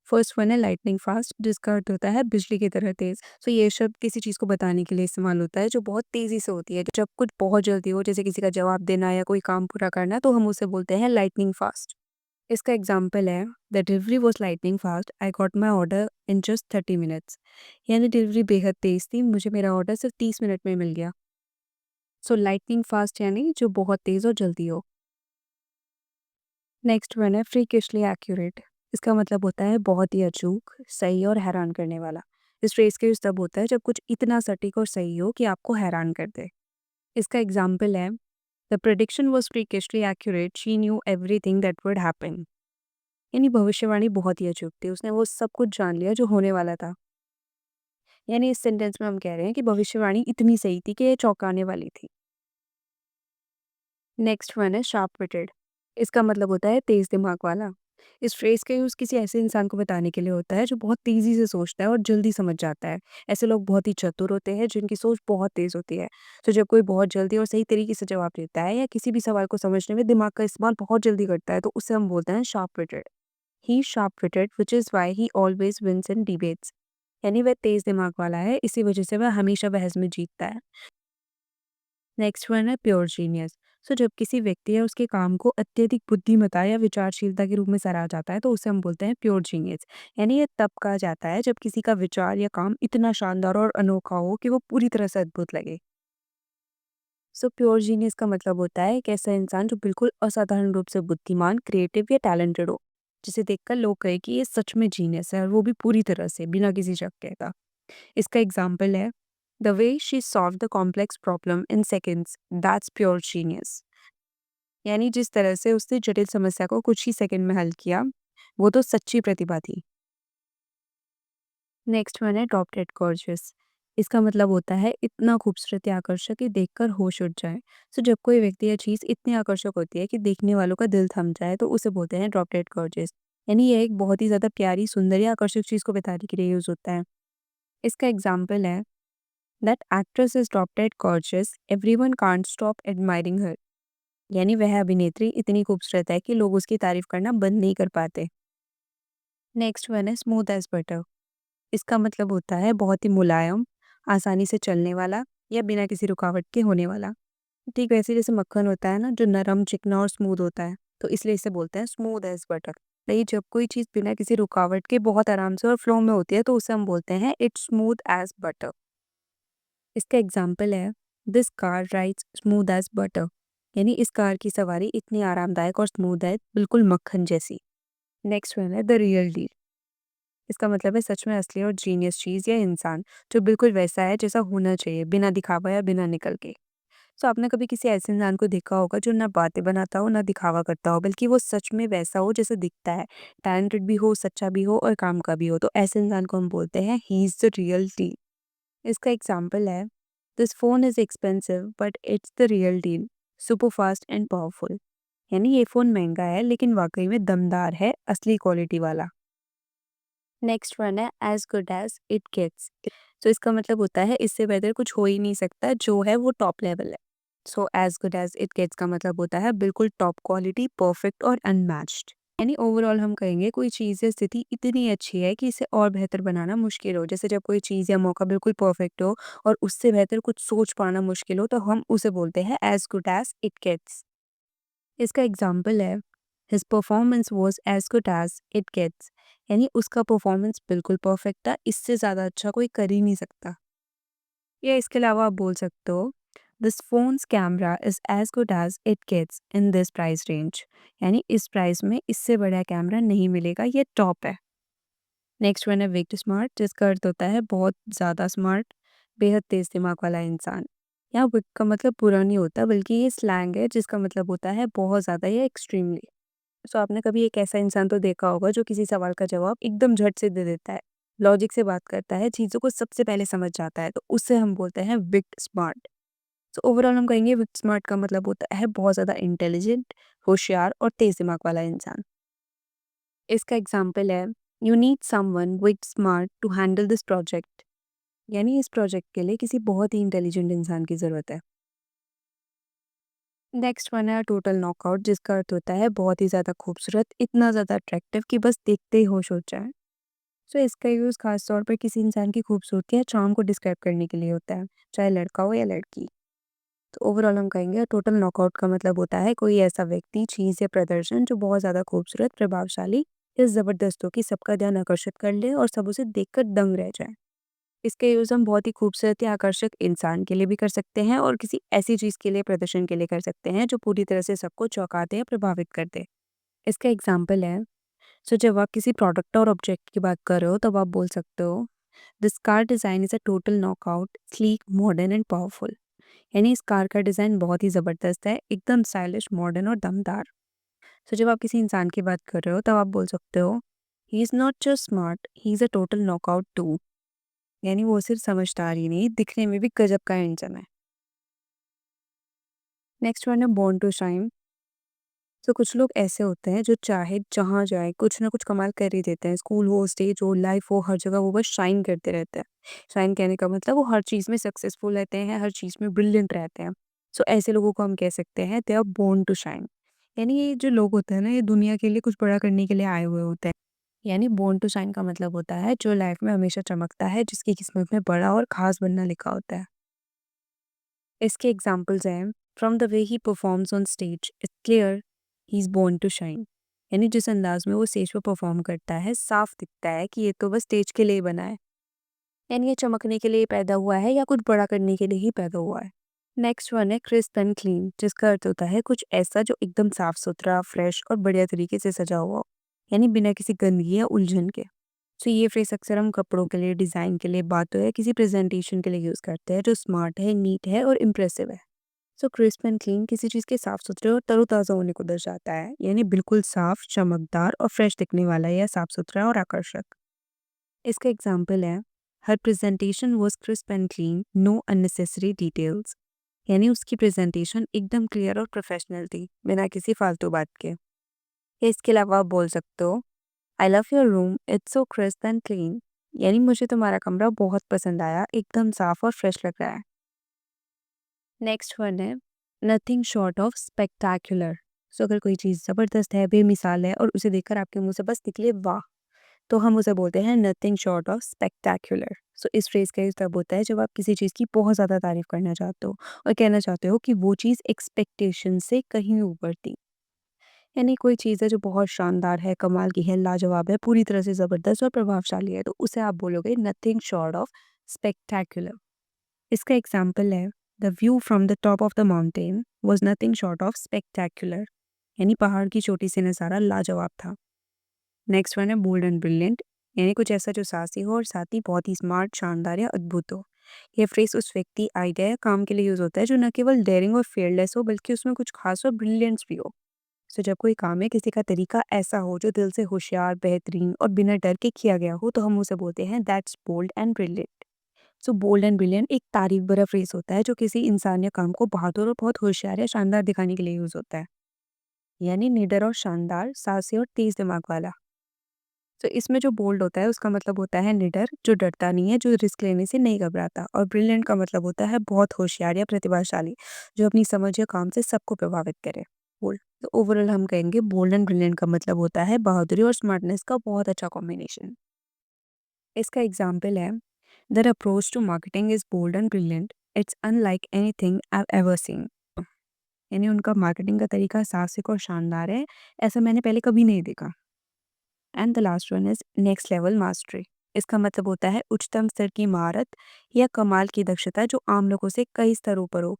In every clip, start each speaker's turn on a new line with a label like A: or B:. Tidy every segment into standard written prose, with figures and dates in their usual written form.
A: First one है lightning fast, जिसका अर्थ होता है बिजली की तरह तेज। सो ये शब्द किसी चीज़ को बताने के लिए इस्तेमाल होता है जो बहुत तेज़ी से होती है। जब कुछ बहुत जल्दी हो, जैसे किसी का जवाब देना या कोई काम पूरा करना, तो हम उसे बोलते हैं लाइटनिंग फास्ट। इसका एग्जाम्पल है, the delivery was lightning fast, I got my order in just 30 minutes. यानी डिलीवरी बेहद तेज़ थी, मुझे मेरा ऑर्डर सिर्फ 30 मिनट में मिल गया। सो लाइटनिंग फास्ट यानी जो बहुत तेज़ और जल्दी हो। नेक्स्ट वन है फ्रीकिशली एक्यूरेट। इसका मतलब होता है बहुत ही अचूक, सही और हैरान करने वाला। इस फ्रेज का यूज तब होता है जब कुछ इतना सटीक और सही हो कि आपको हैरान कर दे। इसका एग्जाम्पल है, the prediction was freakishly accurate, she knew everything that would happen. यानी भविष्यवाणी बहुत ही अचूक थी, उसने वो सब कुछ जान लिया जो होने वाला था। यानी इस सेंटेंस में हम कह रहे हैं कि भविष्यवाणी इतनी सही थी कि ये चौंकाने वाली थी। नेक्स्ट वन है शार्प विटेड। इसका मतलब होता है तेज दिमाग वाला। इस फ्रेज का यूज़ किसी ऐसे इंसान को बताने के लिए होता है जो बहुत तेज़ी से सोचता है और जल्दी समझ जाता है। ऐसे लोग बहुत ही चतुर होते हैं जिनकी सोच बहुत तेज़ होती है। तो जब कोई बहुत जल्दी और सही तरीके से जवाब देता है या किसी भी सवाल को समझने में दिमाग का इस्तेमाल बहुत जल्दी करता है, तो उसे हम बोलते हैं sharp witted. He sharp witted which is why he always wins in debates. यानी वह तेज दिमाग वाला है, इसी वजह से वह हमेशा बहस में जीतता है। नेक्स्ट वन है प्योर जीनियस। सो जब किसी व्यक्ति या उसके काम को अत्यधिक बुद्धिमत्ता या विचारशीलता के रूप में सराहा जाता है, तो उसे हम बोलते हैं प्योर जीनियस। यानी ये तब कहा जाता है जब किसी का विचार या काम इतना शानदार और अनोखा हो कि वो पूरी तरह से अद्भुत लगे। सो प्योर जीनियस का मतलब होता है एक ऐसा इंसान जो बिल्कुल असाधारण रूप से बुद्धिमान, क्रिएटिव या टैलेंटेड हो, जिसे देखकर लोग कहे कि ये सच में जीनियस है, और वो भी पूरी तरह से बिना किसी शक के था। इसका एग्जाम्पल है, the way she solve the complex problem in seconds, that's pure genius. यानी जिस तरह से उसने जटिल समस्या को कुछ ही सेकंड में हल किया, वो तो सच्ची प्रतिभा थी। नेक्स्ट वन है ड्रॉप डेड गॉर्जियस। इसका मतलब होता है इतना खूबसूरत या आकर्षक कि देखकर होश उड़ जाए। सो जब कोई व्यक्ति या चीज़ इतनी आकर्षक होती है कि देखने वालों का दिल थम जाए, तो उसे बोलते हैं ड्रॉप डेड गॉर्जियस। यानी ये एक बहुत ही ज़्यादा प्यारी, सुंदर या आकर्षक चीज़ को बताने के लिए यूज़ होता है। इसका एग्जाम्पल है, that actress is drop dead gorgeous, everyone can't stop admiring her. यानी वह अभिनेत्री इतनी खूबसूरत है कि लोग उसकी तारीफ करना बंद नहीं कर पाते। नेक्स्ट वन है स्मूथ एज बटर। इसका मतलब होता है बहुत ही मुलायम, आसानी से चलने वाला या बिना किसी रुकावट के होने वाला। ठीक वैसे जैसे मक्खन होता है ना, जो नरम, चिकना और स्मूथ होता है, तो इसलिए इसे बोलते हैं स्मूथ एज बटर। नहीं, जब कोई चीज़ बिना किसी रुकावट के बहुत आराम से और फ्लो में होती है, तो उसे हम बोलते हैं इट्स स्मूथ एज बटर। इसका एग्जाम्पल है, this car rides smooth as butter. यानी इस कार की सवारी इतनी आरामदायक और स्मूथ है, बिल्कुल मक्खन जैसी। नेक्स्ट वन है द रियल डील। इसका मतलब है सच में असली और जीनियस चीज़ या इंसान, जो बिल्कुल वैसा है जैसा होना चाहिए, बिना दिखावा या बिना निकल के। सो आपने कभी किसी ऐसे इंसान को देखा होगा जो ना बातें बनाता हो, ना दिखावा करता हो, बल्कि वो सच में वैसा हो जैसा दिखता है। टैलेंटेड भी हो, सच्चा भी हो और काम का भी हो, तो ऐसे इंसान को हम बोलते हैं he is the real deal. इसका एग्जाम्पल है, this phone is expensive but it's the real deal, super fast and powerful. यानी ये फ़ोन महंगा है लेकिन वाकई में दमदार है, असली क्वालिटी वाला। नेक्स्ट वन है as good as it gets. तो इसका मतलब होता है इससे बेहतर कुछ हो ही नहीं सकता, जो है वो टॉप लेवल है। So as good as it gets का मतलब होता है बिल्कुल टॉप क्वालिटी, परफेक्ट और अनमैच्ड। यानी ओवरऑल हम कहेंगे कोई चीज़ या स्थिति इतनी अच्छी है कि इसे और बेहतर बनाना मुश्किल हो। जैसे जब कोई चीज़ या मौका बिल्कुल परफेक्ट हो और उससे बेहतर कुछ सोच पाना मुश्किल हो, तो हम उसे बोलते हैं as good as it gets. इसका एग्जाम्पल है, his performance was as good as it gets. यानी उसका परफॉर्मेंस बिल्कुल परफेक्ट था, इससे ज़्यादा अच्छा कोई कर ही नहीं सकता। या इसके अलावा आप बोल सकते हो, this phone's camera is as good as it gets in this price range. यानी इस प्राइस में इससे बड़ा कैमरा नहीं मिलेगा, ये टॉप है। नेक्स्ट वन है विक्ड स्मार्ट, जिसका अर्थ होता है बहुत ज़्यादा स्मार्ट, बेहद तेज दिमाग वाला इंसान। यहाँ विक्ड का मतलब बुरा नहीं होता, बल्कि ये स्लैंग है जिसका मतलब होता है बहुत ज़्यादा या एक्सट्रीमली। सो आपने कभी एक ऐसा इंसान तो देखा होगा जो किसी सवाल का जवाब एकदम झट से दे देता है, लॉजिक से बात करता है, चीज़ों को सबसे पहले समझ जाता है, तो उससे हम बोलते हैं विक्ड स्मार्ट। सो ओवरऑल हम कहेंगे विक्ड स्मार्ट का मतलब होता है बहुत ज़्यादा इंटेलिजेंट, होशियार और तेज दिमाग वाला इंसान। इसका एग्जाम्पल है, you need someone wicked smart to handle this project. यानी इस प्रोजेक्ट के लिए किसी बहुत ही इंटेलिजेंट इंसान की ज़रूरत है। नेक्स्ट वन है टोटल नॉकआउट, जिसका अर्थ होता है बहुत ही ज़्यादा खूबसूरत, इतना ज़्यादा अट्रैक्टिव कि बस देखते ही होश उड़ जाए। सो इसका यूज़ खास तौर पर किसी इंसान की खूबसूरती या चार्म को डिस्क्राइब करने के लिए होता है, चाहे लड़का हो या लड़की। तो ओवरऑल हम कहेंगे टोटल नॉकआउट का मतलब होता है कोई ऐसा व्यक्ति, चीज़ या प्रदर्शन जो बहुत ज़्यादा खूबसूरत, प्रभावशाली या ज़बरदस्त हो कि सबका ध्यान आकर्षित कर ले और सब उसे देखकर दंग रह जाएँ। इसका यूज़ हम बहुत ही खूबसूरत या आकर्षक इंसान के लिए भी कर सकते हैं और किसी ऐसी चीज़ के लिए, प्रदर्शन के लिए कर सकते हैं जो पूरी तरह से सबको चौंका दे या प्रभावित कर दे। इसका एग्ज़ाम्पल है, सो जब आप किसी प्रोडक्ट और ऑब्जेक्ट की बात कर रहे हो तब आप बोल सकते हो, this car design is a total knockout, sleek, modern and powerful. यानी इस कार का डिज़ाइन बहुत ही ज़बरदस्त है, एकदम स्टाइलिश, मॉडर्न और दमदार। सो जब आप किसी इंसान की बात कर रहे हो तब आप बोल सकते हो, he is not just smart, he is a total knockout too. यानी वो सिर्फ समझदार ही नहीं, दिखने में भी गजब का हैंडसम है। नेक्स्ट वन है बॉर्न टू शाइन। तो कुछ लोग ऐसे होते हैं जो चाहे जहाँ जाए कुछ ना कुछ कमाल कर ही देते हैं। स्कूल हो, स्टेज हो, लाइफ हो, हर जगह वो बस शाइन करते रहते हैं। शाइन कहने का मतलब वो हर चीज़ में सक्सेसफुल रहते हैं, हर चीज़ में ब्रिलियंट रहते हैं। सो ऐसे लोगों को हम कह सकते हैं they are born to shine. यानी ये जो लोग होते हैं ना, ये दुनिया के लिए कुछ बड़ा करने के लिए आए हुए होते हैं। यानी बोर्न टू शाइन का मतलब होता है जो लाइफ में हमेशा चमकता है, जिसकी किस्मत में बड़ा और खास बनना लिखा होता है। इसके एग्जाम्पल्स हैं, from the way he performs on stage it's clear he is born to shine. यानी जिस अंदाज में वो स्टेज पर परफॉर्म करता है, साफ दिखता है कि ये तो बस स्टेज के लिए बना है। यानी ये चमकने के लिए पैदा हुआ है या कुछ बड़ा करने के लिए ही पैदा हुआ है। नेक्स्ट वन है क्रिस्प एंड क्लीन, जिसका अर्थ होता है कुछ ऐसा जो एकदम साफ सुथरा, फ्रेश और बढ़िया तरीके से सजा हुआ हो। यानी बिना किसी गंदगी या उलझन के। तो ये फ्रेज अक्सर हम कपड़ों के लिए, डिज़ाइन के लिए, बातों या किसी प्रेजेंटेशन के लिए यूज़ करते हैं जो स्मार्ट है, नीट है और इम्प्रेसिव है। सो क्रिस्प एंड क्लीन किसी चीज़ के साफ सुथरे और तरोताज़ा होने को दर्शाता है। यानी बिल्कुल साफ, चमकदार और फ्रेश दिखने वाला है या साफ सुथरा और आकर्षक। इसका एग्जाम्पल है, हर presentation was crisp and clean, know unnecessary details. यानी उसकी प्रेजेंटेशन एकदम क्लियर और प्रोफेशनल थी, बिना किसी फालतू बात के। या इसके अलावा आप बोल सकते हो, I love your room, it's so crisp and clean. यानी मुझे तुम्हारा कमरा बहुत पसंद आया, एकदम साफ और फ्रेश लग रहा है। नेक्स्ट वन है नथिंग शॉर्ट ऑफ स्पेक्टाकुलर। सो अगर कोई चीज़ ज़बरदस्त है, बेमिसाल है और उसे देखकर आपके मुंह से बस निकले वाह, तो हम उसे बोलते हैं नथिंग शॉर्ट ऑफ स्पेक्टाकुलर। सो इस फ्रेज का यूज़ तब होता है जब आप किसी चीज़ की बहुत ज़्यादा तारीफ करना चाहते हो और कहना चाहते हो कि वो चीज़ एक्सपेक्टेशन से कहीं ऊपर थी। यानी कोई चीज़ है जो बहुत शानदार है, कमाल की है, लाजवाब है, पूरी तरह से ज़बरदस्त और प्रभावशाली है, तो उसे आप बोलोगे नथिंग शॉर्ट ऑफ स्पेक्टाकुलर। इसका एग्जाम्पल है, the view from the top of the mountain was nothing short of spectacular. यानी पहाड़ की चोटी से नज़ारा लाजवाब था। नेक्स्ट वन है बोल्ड एंड ब्रिलियंट। यानी कुछ ऐसा जो साहसी हो और साथ ही बहुत ही स्मार्ट, शानदार या अद्भुत हो। यह फ्रेज उस व्यक्ति, आइडिया या काम के लिए यूज होता है जो न केवल डेयरिंग और फेयरलेस हो बल्कि उसमें कुछ खास और ब्रिलियंस भी हो। सो जब कोई काम है किसी का तरीका ऐसा हो जो दिल से होशियार, बेहतरीन और बिना डर के किया गया हो, तो हम उसे बोलते हैं that's bold and brilliant. So bold and brilliant एक तारीफ भरा फ्रेज होता है जो किसी इंसान या काम को बहादुर और बहुत होशियार या शानदार दिखाने के लिए यूज होता है। यानी निडर और शानदार, साहसी और तेज दिमाग वाला। तो इसमें जो बोल्ड होता है उसका मतलब होता है निडर, जो डरता नहीं है, जो रिस्क लेने से नहीं घबराता। और ब्रिलियंट का मतलब होता है बहुत होशियार या प्रतिभाशाली, जो अपनी समझ या काम से सबको प्रभावित करे। बोल्ड। तो ओवरऑल हम कहेंगे बोल्ड एंड ब्रिलियंट का मतलब होता है बहादुरी और स्मार्टनेस का बहुत अच्छा कॉम्बिनेशन। इसका एग्जाम्पल है, their approach to marketing is bold and brilliant. It's unlike anything I've ever seen. यानी उनका मार्केटिंग का तरीका साहसिक और शानदार है, ऐसा मैंने पहले कभी नहीं देखा। And the last one is next level mastery. इसका मतलब होता है उच्चतम स्तर की महारत या कमाल की दक्षता जो आम लोगों से कई स्तरों पर हो।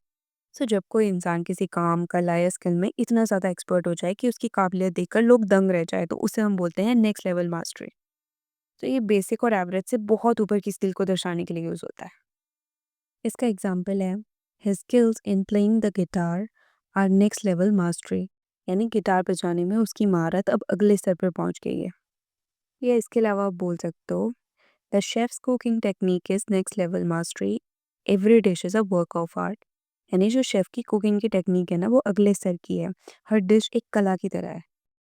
A: सो जब कोई इंसान किसी काम, कला या स्किल में इतना ज़्यादा एक्सपर्ट हो जाए कि उसकी काबिलियत देखकर लोग दंग रह जाए, तो उसे हम बोलते हैं नेक्स्ट लेवल मास्टरी। तो ये बेसिक और एवरेज से बहुत ऊपर की स्किल को दर्शाने के लिए यूज़ होता है। इसका एग्जाम्पल है, his skills in playing the guitar are next level mastery. यानी गिटार बजाने में उसकी महारत अब अगले स्तर पर पहुंच गई है। या इसके अलावा आप बोल सकते हो, the chefs cooking technique is next level mastery, every dish is a work of art. यानी जो शेफ की कुकिंग की टेक्निक है ना, वो अगले स्तर की है, हर डिश एक कला की तरह है।